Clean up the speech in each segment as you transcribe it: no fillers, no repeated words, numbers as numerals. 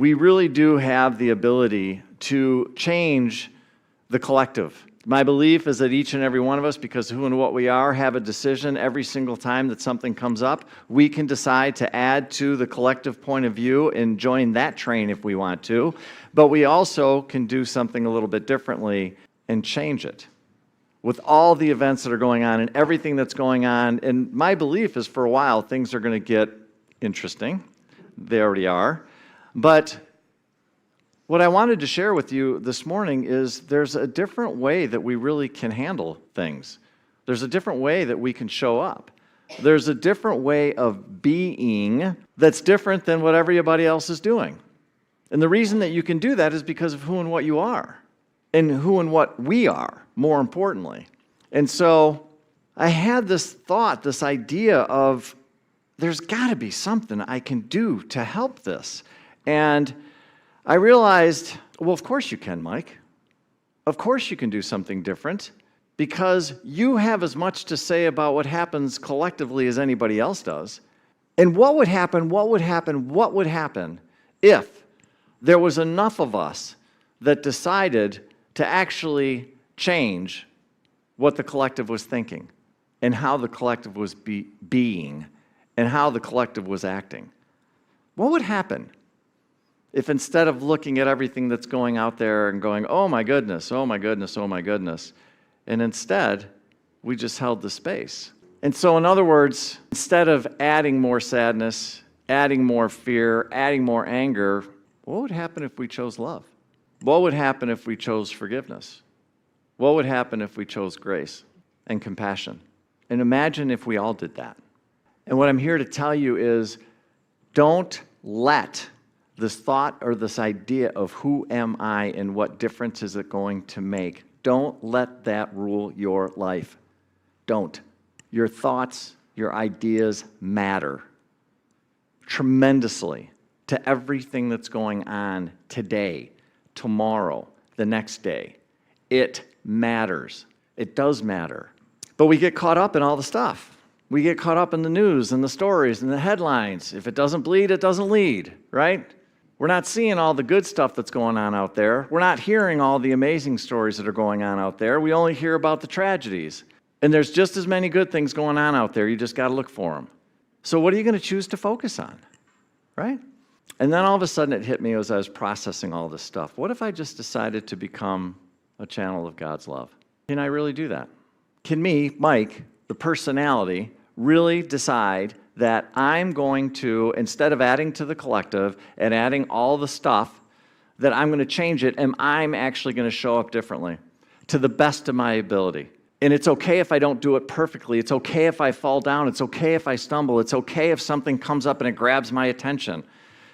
We really do have the ability to change the collective. My belief is that each and every one of us, because of who and what we are, have a decision every single time that something comes up. We can decide to add to the collective point of view and join that train if we want to, but we also can do something a little bit differently and change it. With all the events that are going on and everything that's going on, and my belief is for a while things are going to get interesting. They already are. But what I wanted to share with you this morning is there's a different way that we really can handle things. There's a different way that we can show up. There's a different way of being that's different than what everybody else is doing. And the reason that you can do that is because of who and what you are, and who and what we are, more importantly. And so I had this thought, this idea of there's got to be something I can do to help this. And I realized, well, of course you can, Mike. Of course you can do something different, because you have as much to say about what happens collectively as anybody else does. And what would happen if there was enough of us that decided to actually change what the collective was thinking and how the collective was being and how the collective was acting? What would happen if instead of looking at everything that's going out there and going, oh my goodness, oh my goodness, oh my goodness, and instead we just held the space? And so in other words, instead of adding more sadness, adding more fear, adding more anger, what would happen if we chose love? What would happen if we chose forgiveness? What would happen if we chose grace and compassion? And imagine if we all did that. And what I'm here to tell you is, don't let this thought or this idea of who am I and what difference is it going to make, don't let that rule your life. Don't. Your thoughts, your ideas matter tremendously to everything that's going on today, tomorrow, the next day. It matters. It does matter. But we get caught up in all the stuff. We get caught up in the news and the stories and the headlines. If it doesn't bleed, it doesn't lead, right? We're not seeing all the good stuff that's going on out there. We're not hearing all the amazing stories that are going on out there. We only hear about the tragedies. And there's just as many good things going on out there. You just got to look for them. So what are you going to choose to focus on, right? And then all of a sudden it hit me as I was processing all this stuff. What if I just decided to become a channel of God's love? Can I really do that? Can me, Mike, the personality, really decide that I'm going to, instead of adding to the collective and adding all the stuff, that I'm going to change it and I'm actually going to show up differently to the best of my ability? And it's okay if I don't do it perfectly. It's okay if I fall down. It's okay if I stumble. It's okay if something comes up and it grabs my attention.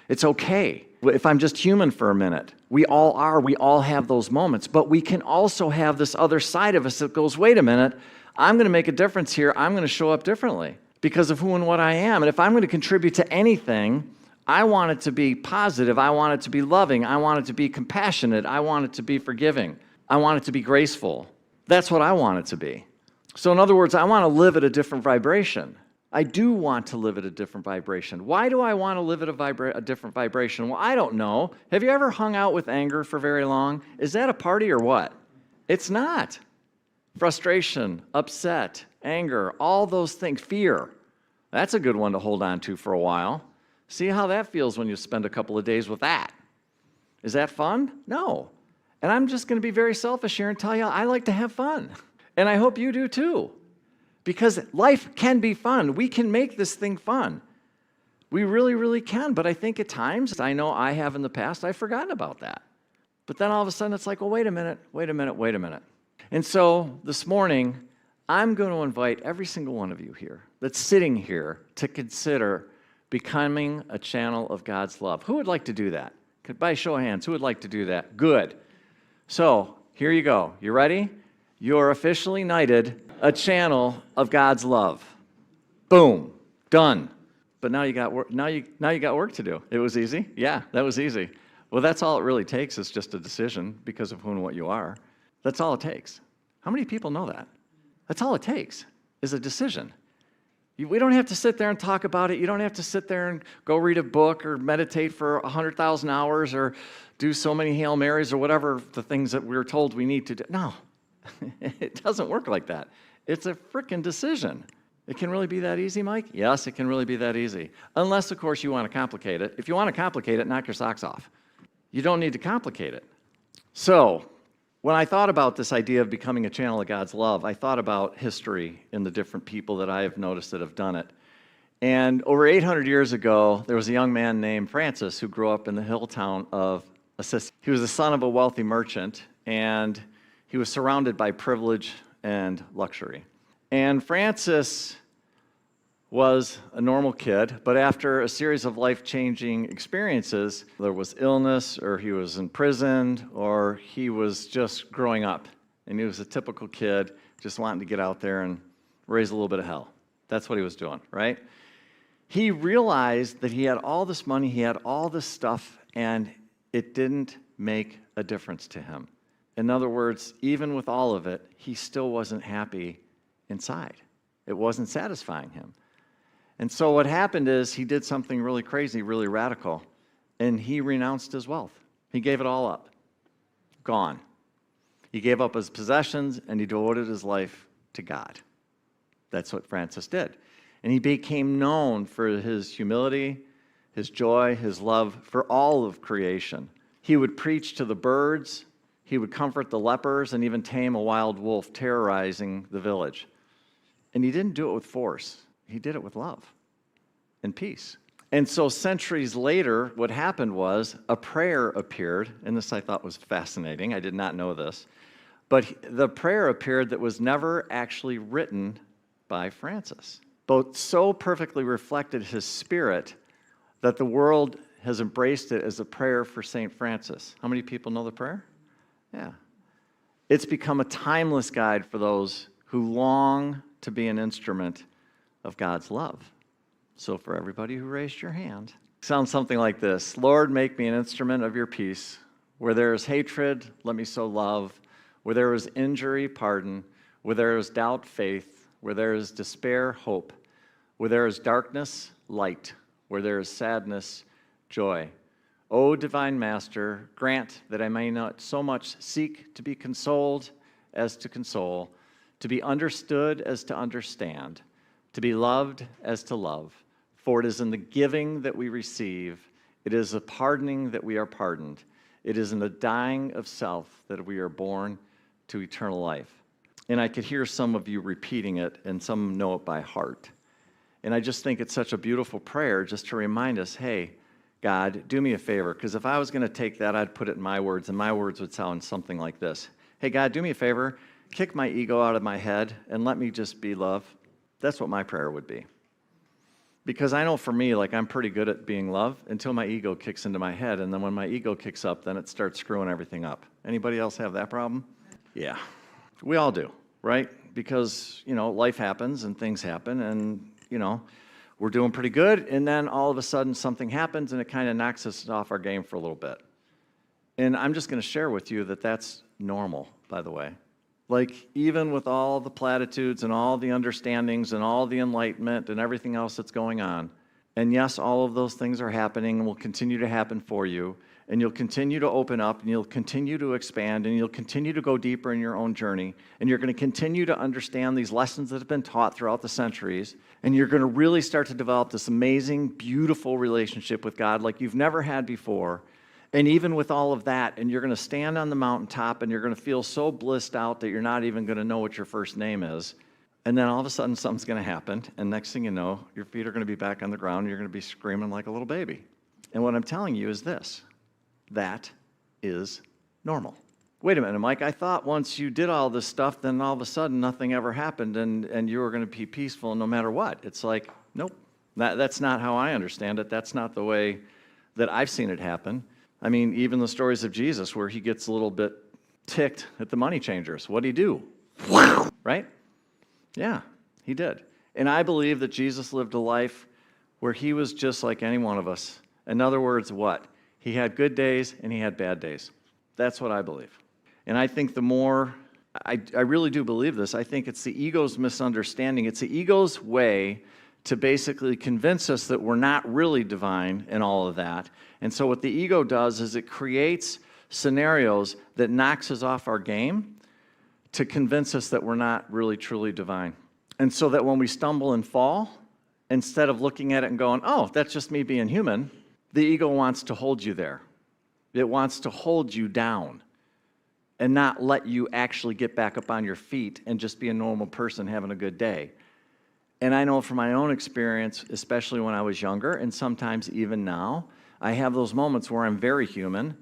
It's okay if I'm just human for a minute. We all are. We all have those moments. But we can also have this other side of us that goes, wait a minute, I'm going to make a difference here. I'm going to show up differently because of who and what I am. And if I'm going to contribute to anything, I want it to be positive. I want it to be loving. I want it to be compassionate. I want it to be forgiving. I want it to be graceful. That's what I want it to be. So in other words, I want to live at a different vibration. I do want to live at a different vibration. Why do I want to live at a different vibration? Well, I don't know. Have you ever hung out with anger for very long? Is that a party or what? It's not. Frustration, upset, anger, all those things, fear. That's a good one to hold on to for a while. See how that feels when you spend a couple of days with that. Is that fun? No. And I'm just going to be very selfish here and tell you I like to have fun. And I hope you do too. Because life can be fun. We can make this thing fun. We really, really can. But I think at times, I know I have in the past, I've forgotten about that. But then all of a sudden it's like, well, wait a minute. And so this morning, I'm going to invite every single one of you here that's sitting here to consider becoming a channel of God's love. Who would like to do that? By show of hands, who would like to do that? Good. So here you go. You ready? You're officially knighted a channel of God's love. Boom. Done. But now you got work. Now you got work to do. It was easy. Yeah, that was easy. Well, that's all it really takes is just a decision because of who and what you are. That's all it takes. How many people know that? That's all it takes is a decision. We don't have to sit there and talk about it. You don't have to sit there and go read a book or meditate for 100,000 hours or do so many Hail Marys or whatever the things that we're told we need to do. No, it doesn't work like that. It's a freaking decision. It can really be that easy, Mike? Yes, it can really be that easy. Unless, of course, you want to complicate it. If you want to complicate it, knock your socks off. You don't need to complicate it. So, when I thought about this idea of becoming a channel of God's love, I thought about history and the different people that I have noticed that have done it. And over 800 years ago, there was a young man named Francis who grew up in the hill town of Assisi. He was the son of a wealthy merchant, and he was surrounded by privilege and luxury. And Francis was a normal kid, but after a series of life-changing experiences, there was illness, or he was imprisoned, or he was just growing up. And he was a typical kid, just wanting to get out there and raise a little bit of hell. That's what he was doing, right? He realized that he had all this money, he had all this stuff, and it didn't make a difference to him. In other words, even with all of it, he still wasn't happy inside. It wasn't satisfying him. And so what happened is he did something really crazy, really radical, and he renounced his wealth. He gave it all up. Gone. He gave up his possessions, and he devoted his life to God. That's what Francis did. And he became known for his humility, his joy, his love for all of creation. He would preach to the birds, he would comfort the lepers, and even tame a wild wolf terrorizing the village. And he didn't do it with force. He did it with love and peace. And so centuries later, what happened was a prayer appeared, and this I thought was fascinating. I did not know this. But the prayer appeared that was never actually written by Francis, but so perfectly reflected his spirit that the world has embraced it as a prayer for St. Francis. How many people know the prayer? Yeah. It's become a timeless guide for those who long to be an instrument of God's love. So for everybody who raised your hand, sounds something like this. Lord, make me an instrument of your peace. Where there is hatred, let me sow love. Where there is injury, pardon. Where there is doubt, faith. Where there is despair, hope. Where there is darkness, light. Where there is sadness, joy. O divine Master, grant that I may not so much seek to be consoled as to console, to be understood as to understand, to be loved as to love. For it is in the giving that we receive, it is the pardoning that we are pardoned, it is in the dying of self that we are born to eternal life. And I could hear some of you repeating it, and some know it by heart. And I just think it's such a beautiful prayer just to remind us, hey, God, do me a favor, because if I was going to take that, I'd put it in my words, and my words would sound something like this. Hey, God, do me a favor, kick my ego out of my head, and let me just be love. That's what my prayer would be. Because I know for me, like, I'm pretty good at being love until my ego kicks into my head, and then when my ego kicks up, then it starts screwing everything up. Anybody else have that problem? Yeah, we all do, right? Because, life happens and things happen, and, we're doing pretty good, and then all of a sudden something happens, and it kind of knocks us off our game for a little bit. And I'm just going to share with you that that's normal, by the way. Like, even with all the platitudes and all the understandings and all the enlightenment and everything else that's going on, and yes, all of those things are happening and will continue to happen for you, and you'll continue to open up, and you'll continue to expand, and you'll continue to go deeper in your own journey, and you're going to continue to understand these lessons that have been taught throughout the centuries, and you're going to really start to develop this amazing, beautiful relationship with God like you've never had before. And even with all of that, and you're going to stand on the mountaintop, and you're going to feel so blissed out that you're not even going to know what your first name is. And then all of a sudden, something's going to happen, and next thing you know, your feet are going to be back on the ground, and you're going to be screaming like a little baby. And what I'm telling you is this. That is normal. Wait a minute, Mike, I thought once you did all this stuff, then all of a sudden nothing ever happened, and you were going to be peaceful no matter what. It's like, nope, that's not how I understand it. That's not the way that I've seen it happen. I mean, even the stories of Jesus where he gets a little bit ticked at the money changers. What'd he do? Right? Yeah, he did. And I believe that Jesus lived a life where he was just like any one of us. In other words, what? He had good days and he had bad days. That's what I believe. And I think the more, I really do believe this, I think it's the ego's misunderstanding. It's the ego's way to basically convince us that we're not really divine and all of that. And so what the ego does is it creates scenarios that knocks us off our game to convince us that we're not really truly divine. And so that when we stumble and fall, instead of looking at it and going, oh, that's just me being human, the ego wants to hold you there. It wants to hold you down and not let you actually get back up on your feet and just be a normal person having a good day. And I know from my own experience, especially when I was younger, and sometimes even now, I have those moments where I'm very human,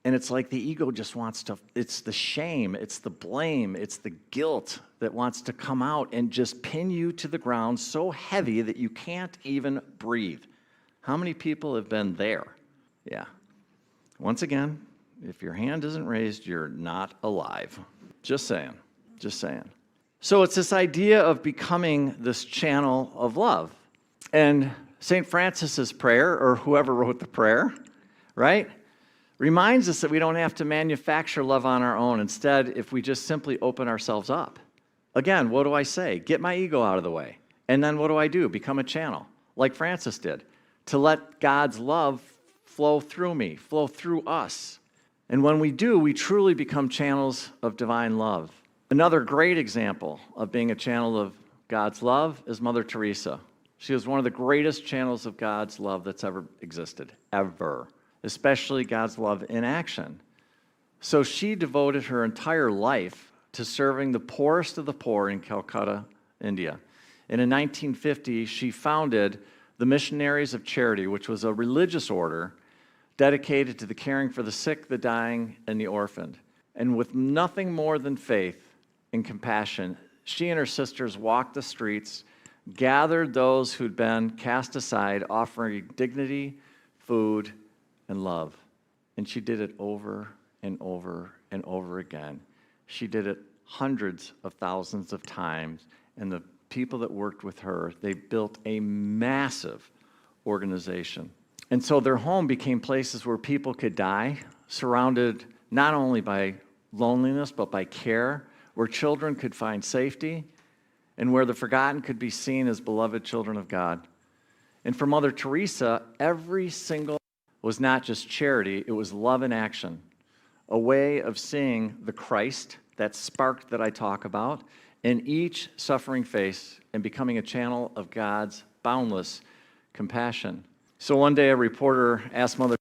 and it's like the ego just wants to, it's the shame, it's the blame, it's the guilt that wants to come out and just pin you to the ground so heavy that you can't even breathe. How many people have been there? Yeah. Once again, if your hand isn't raised, you're not alive. Just saying, just saying. So it's this idea of becoming this channel of love. And St. Francis's prayer, or whoever wrote the prayer, right, reminds us that we don't have to manufacture love on our own. Instead, if we just simply open ourselves up. Again, what do I say? Get my ego out of the way. And then what do? Become a channel, like Francis did, to let God's love flow through me, flow through us. And when we do, we truly become channels of divine love. Another great example of being a channel of God's love is Mother Teresa. She was one of the greatest channels of God's love that's ever existed, ever, especially God's love in action. So she devoted her entire life to serving the poorest of the poor in Calcutta, India. And in 1950, she founded the Missionaries of Charity, which was a religious order dedicated to the caring for the sick, the dying, and the orphaned. And with nothing more than faith and compassion, she and her sisters walked the streets, gathered those who'd been cast aside, offering dignity, food, and love. And she did it over and over and over again. She did it hundreds of thousands of times, and the people that worked with her, they built a massive organization. And so their home became places where people could die, surrounded not only by loneliness, but by care, where children could find safety, and where the forgotten could be seen as beloved children of God. And for Mother Teresa, every single was not just charity, it was love in action, a way of seeing the Christ, that spark that I talk about, in each suffering face and becoming a channel of God's boundless compassion. So one day a reporter asked Mother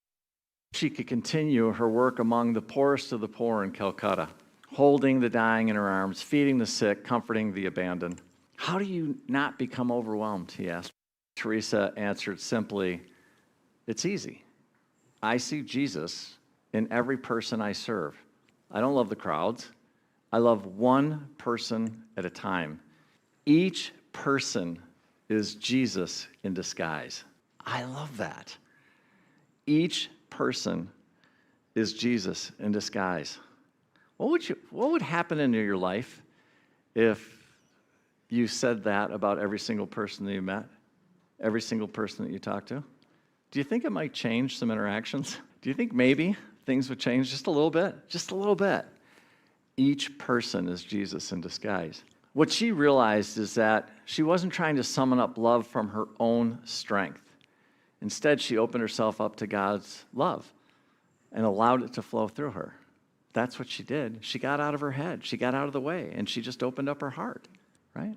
if she could continue her work among the poorest of the poor in Calcutta, holding the dying in her arms, feeding the sick, comforting the abandoned. How do you not become overwhelmed, he asked. Teresa answered simply, it's easy. I see Jesus in every person I serve. I don't love the crowds. I love one person at a time. Each person is Jesus in disguise. I love that. Each person is Jesus in disguise. What would happen in your life if you said that about every single person that you met, every single person that you talked to? Do you think it might change some interactions? Do you think maybe things would change just a little bit? Just a little bit. Each person is Jesus in disguise. What she realized is that she wasn't trying to summon up love from her own strength. Instead, she opened herself up to God's love and allowed it to flow through her. That's what she did. She got out of her head. She got out of the way, and she just opened up her heart, right?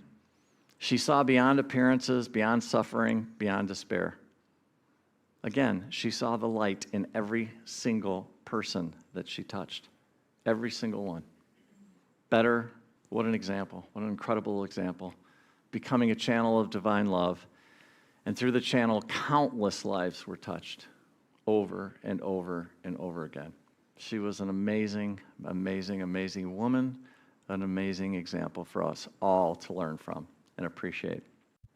She saw beyond appearances, beyond suffering, beyond despair. Again, she saw the light in every single person that she touched, every single one. Better, what an example, what an incredible example. Becoming a channel of divine love. And through the channel, countless lives were touched over and over and over again. She was an amazing, amazing, amazing woman, an amazing example for us all to learn from and appreciate.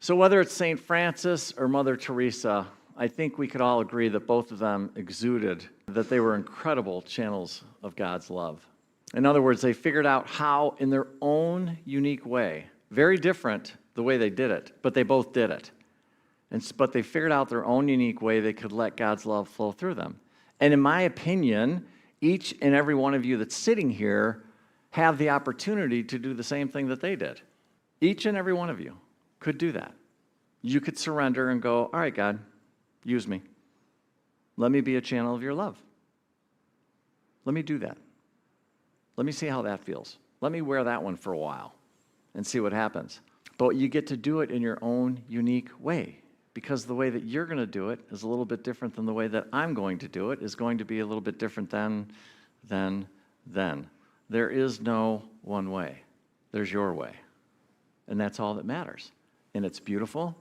So whether it's St. Francis or Mother Teresa, I think we could all agree that both of them exuded that they were incredible channels of God's love. In other words, they figured out how, in their own unique way, very different the way they did it, but they both did it. But they figured out their own unique way they could let God's love flow through them. And in my opinion, each and every one of you that's sitting here have the opportunity to do the same thing that they did. Each and every one of you could do that. You could surrender and go, all right, God, use me. Let me be a channel of your love. Let me do that. Let me see how that feels. Let me wear that one for a while and see what happens. But you get to do it in your own unique way, because the way that you're going to do it is a little bit different than the way that I'm going to do it, is going to be a little bit different than. There is no one way. There's your way. And that's all that matters. And it's beautiful,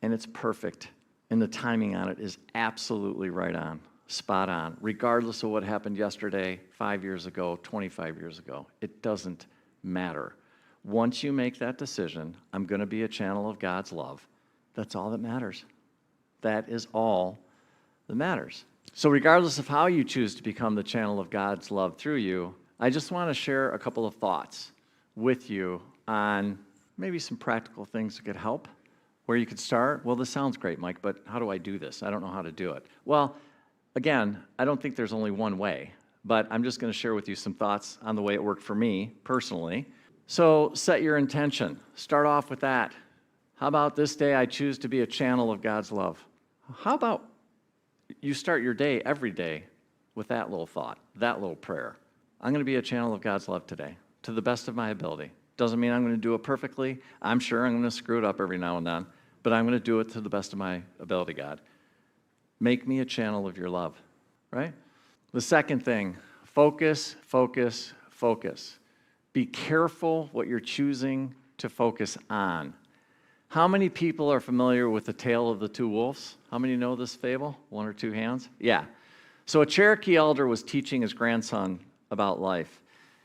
and it's perfect. And the timing on it is absolutely right on, spot on, regardless of what happened yesterday, 5 years ago, 25 years ago. It doesn't matter. Once you make that decision, I'm going to be a channel of God's love, that's all that matters. That is all that matters. So regardless of how you choose to become the channel of God's love through you, I just want to share a couple of thoughts with you on maybe some practical things that could help. Where you could start, well, this sounds great, Mike, but how do I do this? I don't know how to do it. Well, again, I don't think there's only one way, but I'm just going to share with you some thoughts on the way it worked for me personally. So set your intention. Start off with that. How about this day I choose to be a channel of God's love? How about you start your day every day with that little thought, that little prayer? I'm going to be a channel of God's love today, to the best of my ability. Doesn't mean I'm going to do it perfectly. I'm sure I'm going to screw it up every now and then, but I'm going to do it to the best of my ability, God. Make me a channel of your love, right? The second thing, focus, focus, focus. Be careful what you're choosing to focus on. How many people are familiar with the tale of the two wolves? How many know this fable? One or two hands? Yeah. So a Cherokee elder was teaching his grandson about life.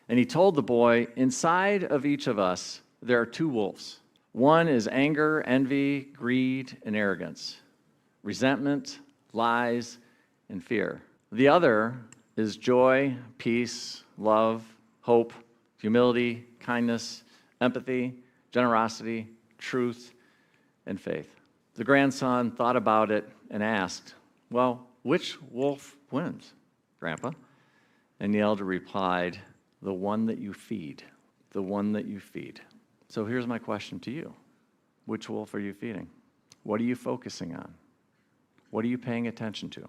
And he told the boy, inside of each of us, there are two wolves. One is anger, envy, greed, and arrogance, resentment, lies, and fear. The other is joy, peace, love, hope, humility, kindness, empathy, generosity, truth, and faith. The grandson thought about it and asked, well, which wolf wins, Grandpa? And the elder replied, the one that you feed, the one that you feed. So here's my question to you. Which wolf are you feeding? What are you focusing on? What are you paying attention to?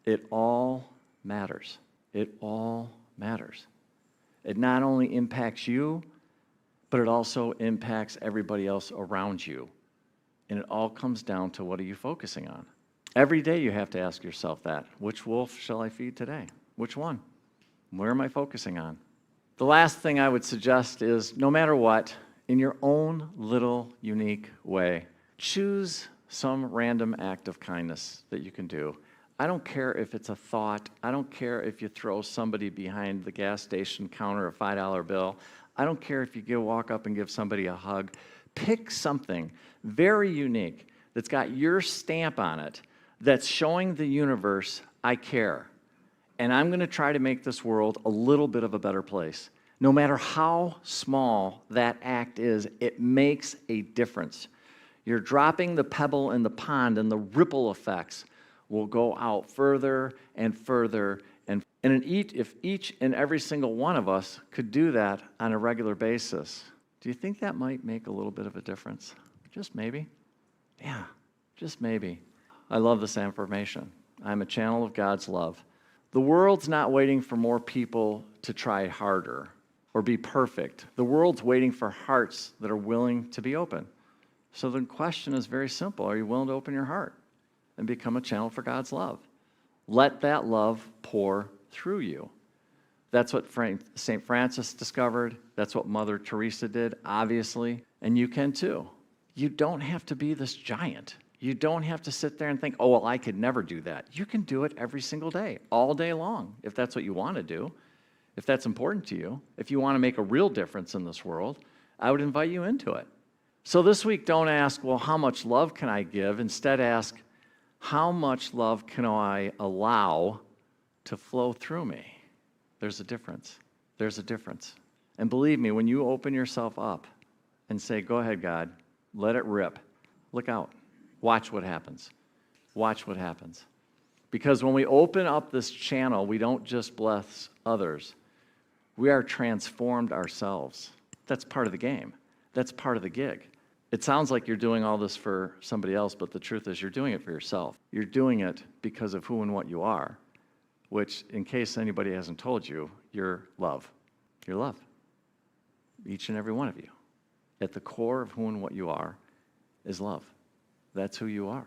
It all matters. It all matters. It not only impacts you, but it also impacts everybody else around you. And it all comes down to, what are you focusing on? Every day you have to ask yourself that. Which wolf shall I feed today? Which one? Where am I focusing on? The last thing I would suggest is, no matter what, in your own little unique way, choose some random act of kindness that you can do. I don't care if it's a thought. I don't care if you throw somebody behind the gas station counter a $5 bill. I don't care if you walk up and give somebody a hug. Pick something very unique that's got your stamp on it, that's showing the universe, I care. And I'm going to try to make this world a little bit of a better place. No matter how small that act is, it makes a difference. You're dropping the pebble in the pond, and the ripple effects will go out further and further. And if each and every single one of us could do that on a regular basis, do you think that might make a little bit of a difference? Just maybe. Yeah, just maybe. I love this affirmation. I'm a channel of God's love. The world's not waiting for more people to try harder or be perfect. The world's waiting for hearts that are willing to be open. So the question is very simple. Are you willing to open your heart and become a channel for God's love? Let that love pour through you. That's what St. Francis discovered. That's what Mother Teresa did, obviously. And you can too. You don't have to be this giant. You don't have to sit there and think, oh, well, I could never do that. You can do it every single day, all day long, if that's what you want to do, if that's important to you. If you want to make a real difference in this world, I would invite you into it. So this week, don't ask, well, how much love can I give? Instead, ask, how much love can I allow to flow through me? There's a difference. There's a difference. And believe me, when you open yourself up and say, go ahead, God, let it rip, look out. Watch what happens. Watch what happens. Because when we open up this channel, we don't just bless others. We are transformed ourselves. That's part of the game. That's part of the gig. It sounds like you're doing all this for somebody else, but the truth is you're doing it for yourself. You're doing it because of who and what you are, which, in case anybody hasn't told you, you're love. You're love. Each and every one of you. At the core of who and what you are is love. That's who you are.